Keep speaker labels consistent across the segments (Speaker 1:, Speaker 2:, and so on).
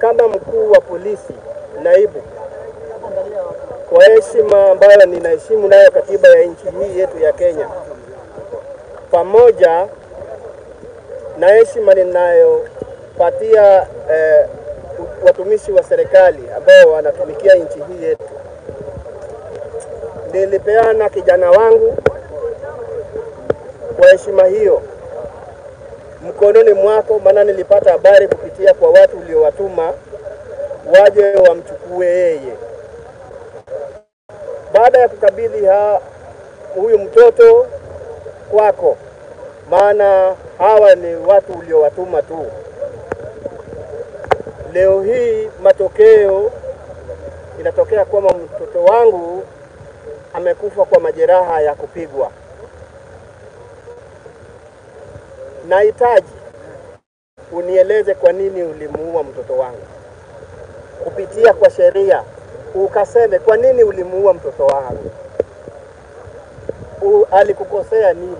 Speaker 1: kama mkuu wa polisi naibu, kwa heshima ambayo ninaheshimu nayo katiba ya nchi hii yetu ya Kenya, pamoja na heshima ninayopatia watumishi wa serikali ambao wanatumikia nchi hii yetu, nilipeana kijana wangu kwa heshima hiyo mkononi mwako, maana nilipata habari kupitia kwa watu uliowatuma waje wamchukue yeye. Baada ya kukabidhi huyu mtoto kwako, maana hawa ni watu uliowatuma tu, leo hii matokeo inatokea kwamba mtoto wangu amekufa kwa majeraha ya kupigwa. Nahitaji unieleze kwa nini ulimuua mtoto wangu. Kupitia kwa sheria ukaseme kwa nini ulimuua mtoto wangu. Alikukosea nini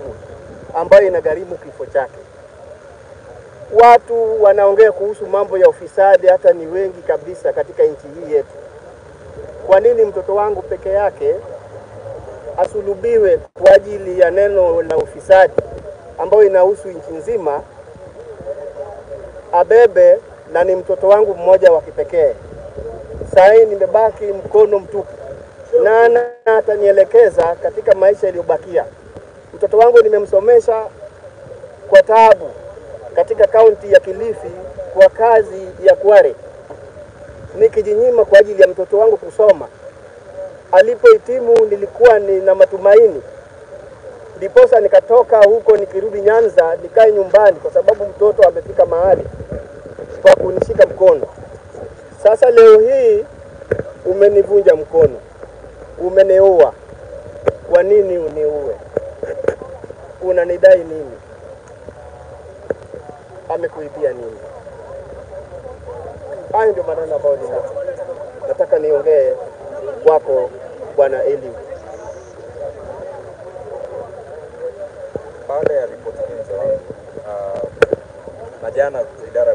Speaker 1: ambayo inagharimu kifo chake? Watu wanaongea kuhusu mambo ya ufisadi, hata ni wengi kabisa katika nchi hii yetu. Kwa nini mtoto wangu peke yake asulubiwe kwa ajili ya neno la ufisadi ambayo inahusu nchi nzima, abebe na ni mtoto wangu mmoja wa kipekee? Sasa nimebaki mkono mtupu, na atanielekeza katika maisha yaliyobakia. Mtoto wangu nimemsomesha kwa taabu katika kaunti ya Kilifi kwa kazi ya Kware, nikijinyima kwa ajili ya mtoto wangu kusoma. Alipohitimu nilikuwa nina matumaini, ndiposa nikatoka huko nikirudi Nyanza nikae nyumbani, kwa sababu mtoto amefika mahali kwa kunishika mkono. Sasa leo hii umenivunja mkono, umeniua. Kwa nini uniue? Unanidai nini? Amekuibia nini? Hayo ndio maneno ambayo nataka niongee kwako Bwana Eli.
Speaker 2: Baada ya ripoti hizo na jana idara